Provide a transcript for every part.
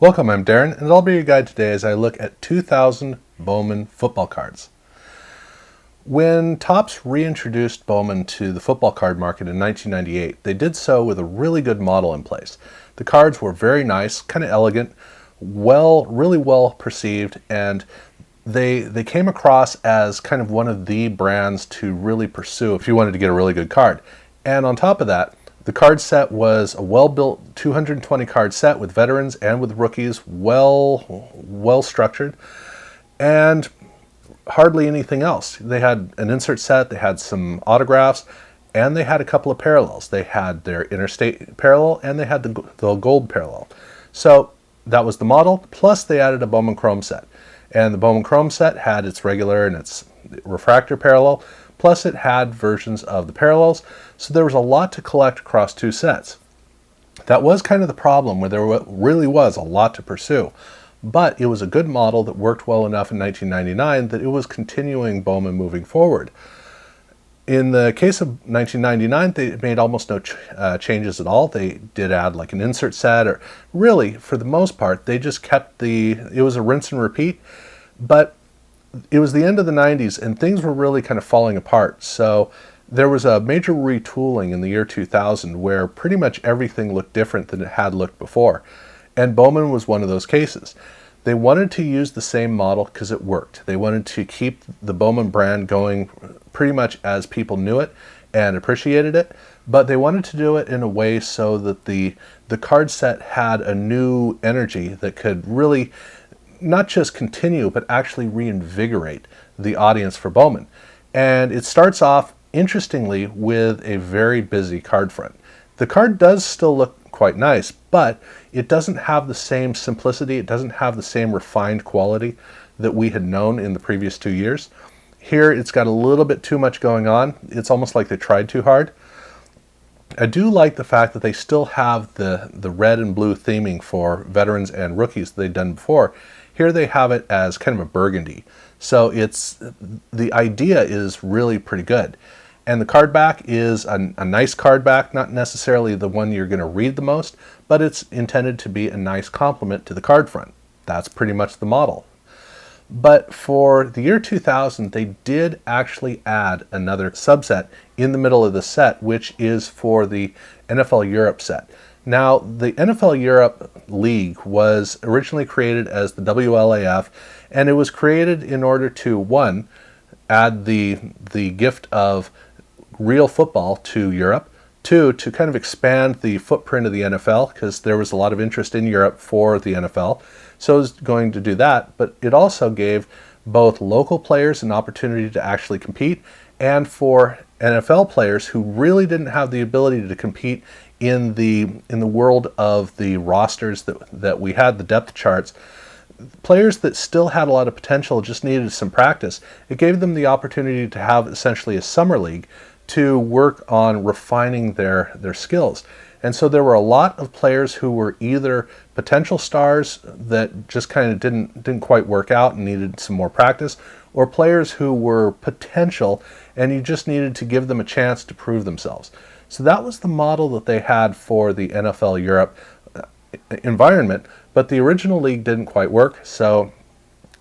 Welcome, I'm Darren, and I'll be your guide today as I look at 2000 Bowman football cards. When Topps reintroduced Bowman to the football card market in 1998, they did so with a really good model in place. The cards were very nice, kind of elegant, really well perceived, and they came across as kind of one of the brands to really pursue if you wanted to get a really good card. And on top of that, the card set was a well-built 220 card set with veterans and with rookies, well structured, and hardly anything else. They had an insert set, they had some autographs, and they had a couple of parallels. They had their interstate parallel and they had the gold parallel. So that was the model, plus they added a Bowman Chrome set. And the Bowman Chrome set had its regular and its refractor parallel, plus it had versions of the parallels, so there was a lot to collect across two sets. That was kind of the problem, where there really was a lot to pursue, but it was a good model that worked well enough in 1999 that it was continuing Bowman moving forward. In the case of 1999, they made almost no changes at all. They did add like an insert set, or really, for the most part, they just kept it was a rinse and repeat, but it was the end of the 90s and things were really kind of falling apart. So there was a major retooling in the year 2000 where pretty much everything looked different than it had looked before. And Bowman was one of those cases. They wanted to use the same model because it worked. They wanted to keep the Bowman brand going pretty much as people knew it and appreciated it, but they wanted to do it in a way so that the card set had a new energy that could really not just continue, but actually reinvigorate the audience for Bowman. And it starts off, interestingly, with a very busy card front. The card does still look quite nice, but it doesn't have the same simplicity, it doesn't have the same refined quality that we had known in the previous 2 years. Here, it's got a little bit too much going on. It's almost like they tried too hard. I do like the fact that they still have the red and blue theming for veterans and rookies that they'd done before. Here they have it as kind of a burgundy. So the idea is really pretty good. And the card back is a nice card back, not necessarily the one you're going to read the most, but it's intended to be a nice complement to the card front. That's pretty much the model. But for the year 2000, they did actually add another subset in the middle of the set, which is for the NFL Europe set. Now, the NFL Europe League was originally created as the WLAF, and it was created in order to, one, add the gift of real football to Europe, two, to kind of expand the footprint of the NFL, because there was a lot of interest in Europe for the NFL. So it was going to do that, but it also gave both local players an opportunity to actually compete, and for NFL players who really didn't have the ability to compete in the world of the rosters that we had, the depth charts, players that still had a lot of potential, just needed some practice. It gave them the opportunity to have essentially a summer league to work on refining their skills. And so there were a lot of players who were either potential stars that just kind of didn't quite work out and needed some more practice, or players who were potential and you just needed to give them a chance to prove themselves. So that was the model that they had for the NFL Europe environment, but the original league didn't quite work, so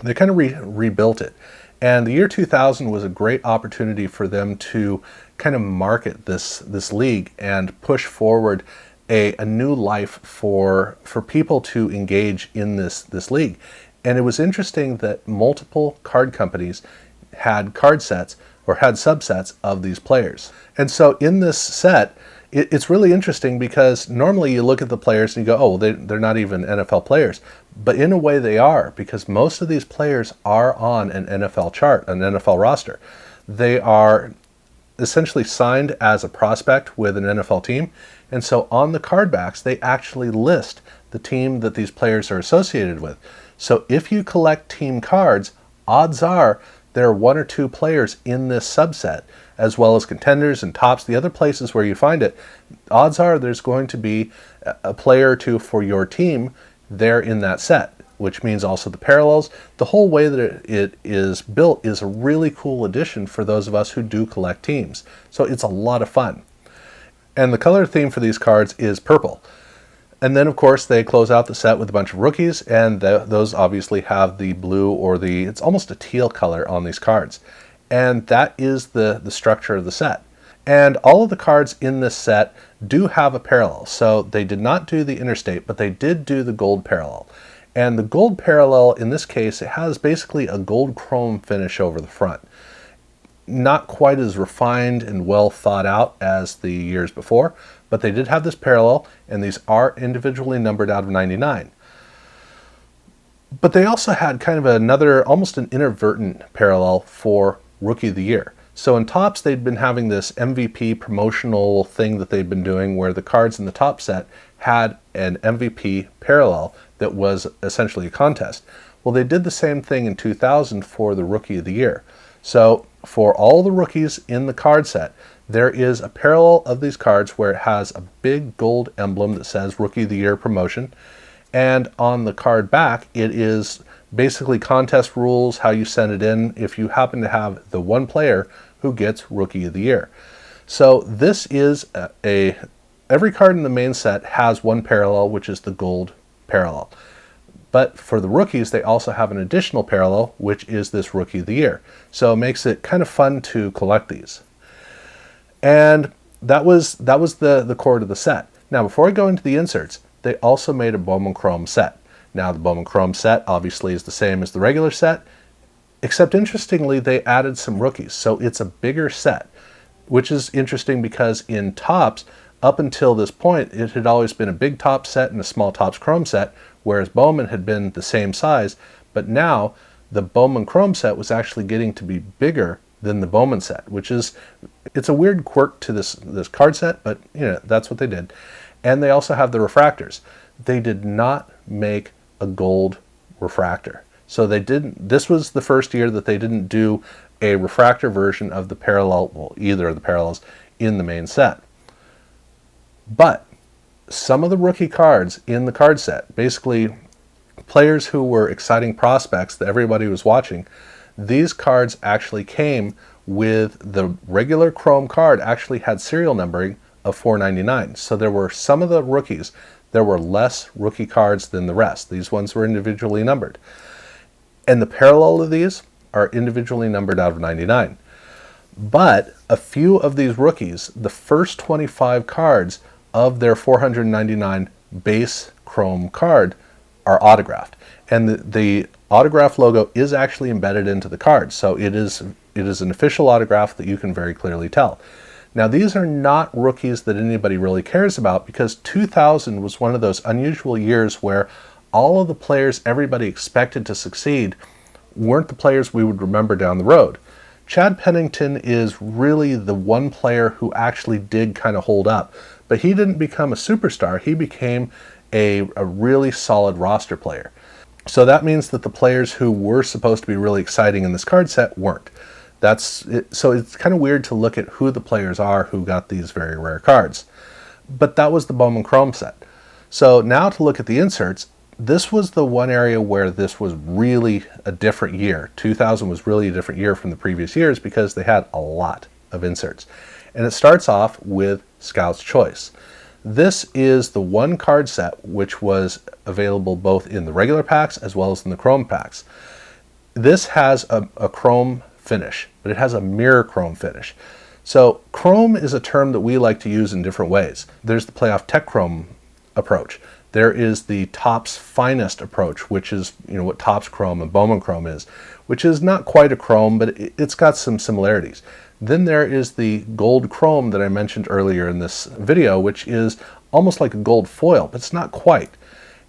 they kind of rebuilt it. And the year 2000 was a great opportunity for them to kind of market this league and push forward a new life for people to engage in this league. And it was interesting that multiple card companies had card sets or had subsets of these players. And so in this set, it's really interesting because normally you look at the players and you go, oh, well, they're not even NFL players. But in a way they are, because most of these players are on an NFL chart, an NFL roster. They are essentially signed as a prospect with an NFL team. And so on the card backs, they actually list the team that these players are associated with. So if you collect team cards, odds are there are one or two players in this subset, as well as contenders and tops, the other places where you find it. Odds are there's going to be a player or two for your team there in that set, which means also the parallels. The whole way that it is built is a really cool addition for those of us who do collect teams. So it's a lot of fun. And the color theme for these cards is purple. And then, of course, they close out the set with a bunch of rookies, and those obviously have the blue or it's almost a teal color on these cards. And that is the structure of the set. And all of the cards in this set do have a parallel. So they did not do the interstate, but they did do the gold parallel. And the gold parallel, in this case, it has basically a gold chrome finish over the front. Not quite as refined and well thought out as the years before, but they did have this parallel, and these are individually numbered out of 99. But they also had kind of another, almost an inadvertent parallel for Rookie of the Year. So in Topps, they'd been having this MVP promotional thing that they'd been doing where the cards in the top set had an MVP parallel that was essentially a contest. Well, they did the same thing in 2000 for the Rookie of the Year. So for all the rookies in the card set, there is a parallel of these cards where it has a big gold emblem that says Rookie of the Year promotion. And on the card back, it is basically contest rules, how you send it in, if you happen to have the one player who gets Rookie of the Year. So this is every card in the main set has one parallel, which is the gold parallel. But for the rookies, they also have an additional parallel, which is this Rookie of the Year. So it makes it kind of fun to collect these. And that was the core to the set. Now, before I go into the inserts, they also made a Bowman Chrome set. Now, the Bowman Chrome set obviously is the same as the regular set, except interestingly, they added some rookies. So it's a bigger set, which is interesting because in Topps, up until this point, it had always been a big Topps set and a small Topps Chrome set, whereas Bowman had been the same size, but now the Bowman Chrome set was actually getting to be bigger than the Bowman set, which is, it's a weird quirk to this card set, but you know, that's what they did. And they also have the refractors. They did not make a gold refractor. So they didn't, this was the first year that they didn't do a refractor version of the parallel, well, either of the parallels in the main set. But some of the rookie cards in the card set, basically players who were exciting prospects that everybody was watching, these cards actually came with the regular Chrome card actually had serial numbering of 499. So there were some of the rookies, there were less rookie cards than the rest. These ones were individually numbered. And the parallel of these are individually numbered out of 99. But a few of these rookies, the first 25 cards of their 499 base Chrome card are autographed. And the autograph logo is actually embedded into the card. So it is an official autograph that you can very clearly tell. Now, these are not rookies that anybody really cares about because 2000 was one of those unusual years where all of the players everybody expected to succeed weren't the players we would remember down the road. Chad Pennington is really the one player who actually did kind of hold up, but he didn't become a superstar. He became a really solid roster player. So that means that the players who were supposed to be really exciting in this card set weren't. So it's kind of weird to look at who the players are who got these very rare cards. But that was the Bowman Chrome set. So now to look at the inserts, this was the one area where this was really a different year. 2000 was really a different year from the previous years because they had a lot of inserts. And it starts off with Scout's Choice. This is the one card set which was available both in the regular packs as well as in the Chrome packs. This has a Chrome finish, but it has a mirror Chrome finish. So Chrome is a term that we like to use in different ways. There's the playoff tech Chrome approach. There is the Topps Finest approach, which is what Topps Chrome and Bowman Chrome is, which is not quite a Chrome, but it's got some similarities. Then there is the gold Chrome that I mentioned earlier in this video, which is almost like a gold foil, but it's not quite.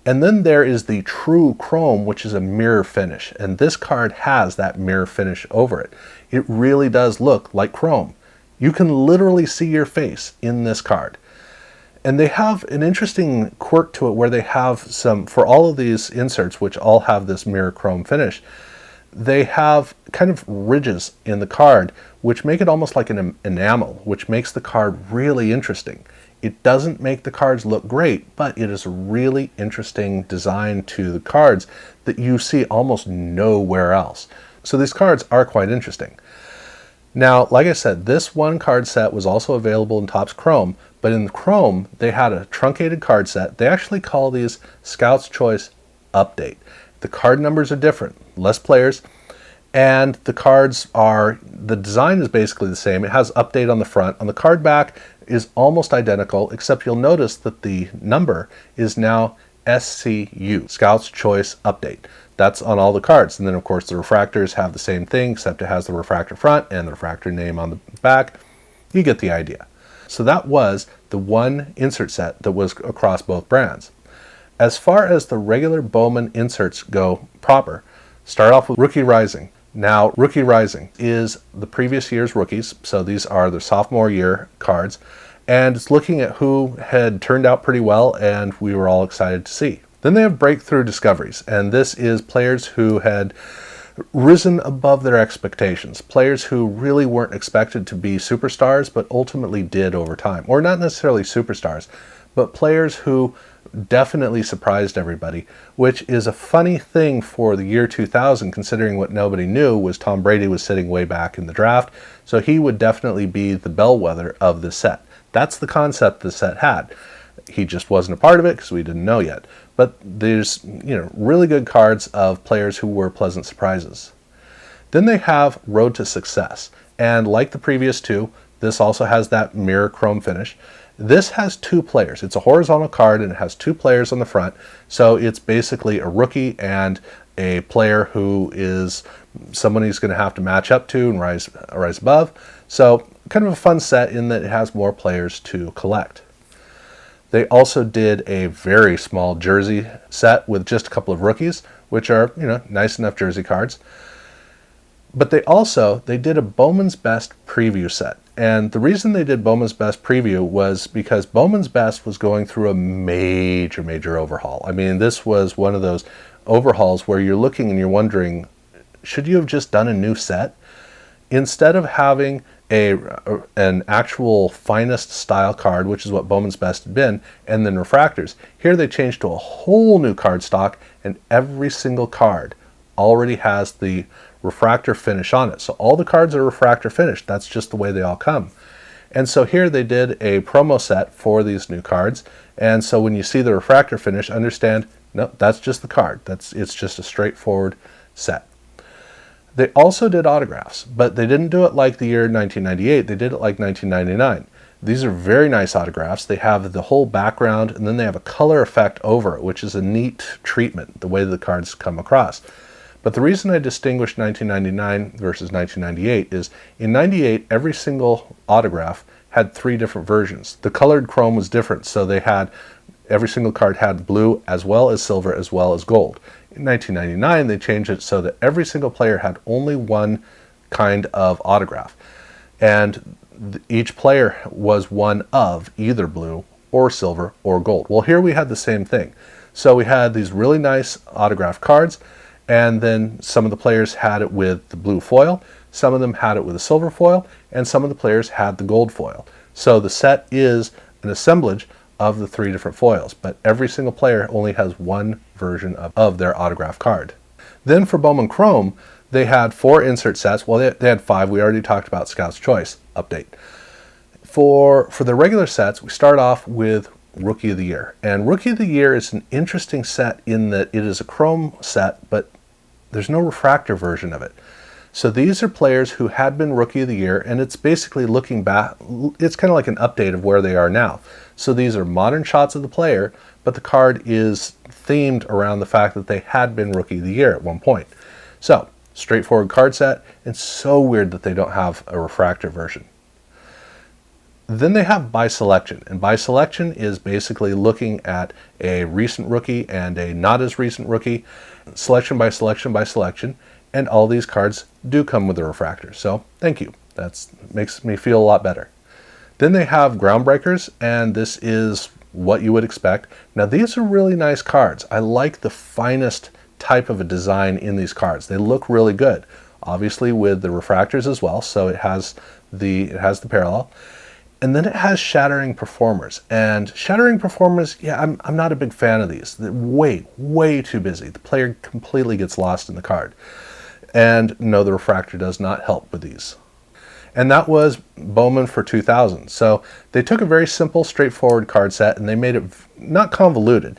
And then there is the true Chrome, which is a mirror finish. And this card has that mirror finish over it. It really does look like Chrome. You can literally see your face in this card. And they have an interesting quirk to it where they have some, for all of these inserts, which all have this mirror Chrome finish, they have kind of ridges in the card, which make it almost like an enamel, which makes the card really interesting. It doesn't make the cards look great, but it is a really interesting design to the cards that you see almost nowhere else. So these cards are quite interesting. Now, like I said, this one card set was also available in Topps Chrome, But in the Chrome, they had a truncated card set. They actually call these Scout's Choice Update. The card numbers are different, less players, and the design is basically the same. It has update on the front. On the card back is almost identical, except you'll notice that the number is now SCU, Scout's Choice Update. That's on all the cards. And then of course the Refractors have the same thing, except it has the refractor front and the refractor name on the back. You get the idea. So that was the one insert set that was across both brands. As far as the regular Bowman inserts go proper, start off with Rookie Rising. Now, Rookie Rising is the previous year's rookies, so these are the sophomore year cards, and it's looking at who had turned out pretty well, and we were all excited to see. Then they have Breakthrough Discoveries, and this is players who had risen above their expectations, players who really weren't expected to be superstars, but ultimately did over time. Or not necessarily superstars, but players who definitely surprised everybody, which is a funny thing for the year 2000, considering what nobody knew was Tom Brady was sitting way back in the draft, so he would definitely be the bellwether of the set. That's the concept the set had. He just wasn't a part of it because we didn't know yet. But there's, really good cards of players who were pleasant surprises. Then they have Road to Success, and like the previous two, this also has that mirror chrome finish. This has two players. It's a horizontal card and it has two players on the front, so it's basically a rookie and a player who is someone he's going to have to match up to and rise above. So kind of a fun set in that it has more players to collect. They also did a very small jersey set with just a couple of rookies, which are, nice enough jersey cards. But they did a Bowman's Best preview set. And the reason they did Bowman's Best preview was because Bowman's Best was going through a major overhaul. I mean, this was one of those overhauls where you're looking and you're wondering, should you have just done a new set? Instead of having an actual finest style card, which is what Bowman's Best had been, and then Refractors, here they changed to a whole new card stock, and every single card already has the refractor finish on it. So all the cards are refractor finished. That's just the way they all come. And so here they did a promo set for these new cards. And so when you see the refractor finish, understand, no, that's just the card. It's just a straightforward set. They also did autographs, but they didn't do it like the year 1998. They did it like 1999. These are very nice autographs. They have the whole background, and then they have a color effect over it, which is a neat treatment, the way the cards come across. But the reason I distinguished 1999 versus 1998 is in 98, every single autograph had three different versions. The colored chrome was different, so every single card had blue as well as silver as well as gold. In 1999, they changed it so that every single player had only one kind of autograph. And each player was one of either blue or silver or gold. Well, here we had the same thing. So we had these really nice autograph cards, and then some of the players had it with the blue foil, some of them had it with a silver foil, and some of the players had the gold foil. So the set is an assemblage of the three different foils, but every single player only has one version of their autograph card. Then for Bowman Chrome, they had 4 insert sets. Well, they had 5. We already talked about Scout's Choice Update. For the regular sets, we start off with Rookie of the Year. And Rookie of the Year is an interesting set in that it is a Chrome set, but there's no refractor version of it. So these are players who had been Rookie of the Year, and it's basically looking back, it's kind of like an update of where they are now. So these are modern shots of the player, but the card is themed around the fact that they had been Rookie of the Year at one point. So, straightforward card set, and so weird that they don't have a refractor version. Then they have by selection, and by selection is basically looking at a recent rookie and a not as recent rookie, selection by selection by selection, and all these cards do come with a refractor. So thank you. That makes me feel a lot better. Then they have Groundbreakers, and this is what you would expect. Now these are really nice cards. I like the finest type of a design in these cards. They look really good, obviously with the refractors as well, so it has the parallel. And then it has Shattering Performers. And Shattering Performers, yeah, I'm not a big fan of these. They're way too busy. The player completely gets lost in the card. And no, the refractor does not help with these. and that was Bowman for 2000. So they took a very simple, straightforward card set and they made it not convoluted.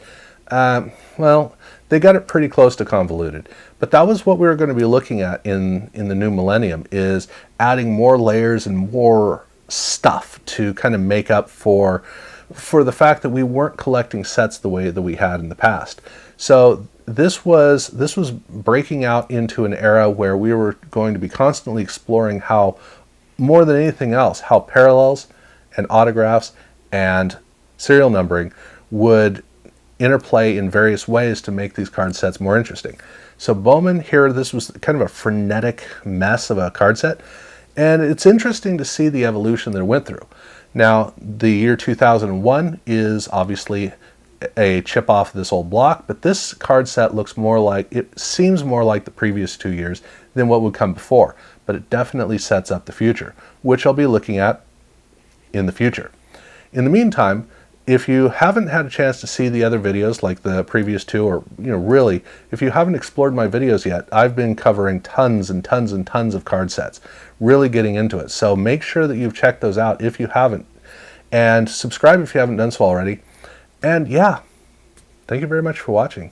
Well, they got it pretty close to convoluted, but that was what we were going to be looking at in the new millennium, is adding more layers and more stuff to kind of make up for the fact that we weren't collecting sets the way that we had in the past. So this was breaking out into an era where we were going to be constantly exploring how, more than anything else, how parallels and autographs and serial numbering would interplay in various ways to make these card sets more interesting. So Bowman here, this was kind of a frenetic mess of a card set, and it's interesting to see the evolution that it went through. Now, the year 2001 is obviously a chip off this old block, but this card set looks more like, it seems more like the previous 2 years than what would come before, but it definitely sets up the future, which I'll be looking at in the future. In the meantime, if you haven't had a chance to see the other videos like the previous two, or really, if you haven't explored my videos yet, I've been covering tons and tons and tons of card sets, really getting into it. So make sure that you've checked those out if you haven't, and subscribe if you haven't done so already. And yeah, thank you very much for watching.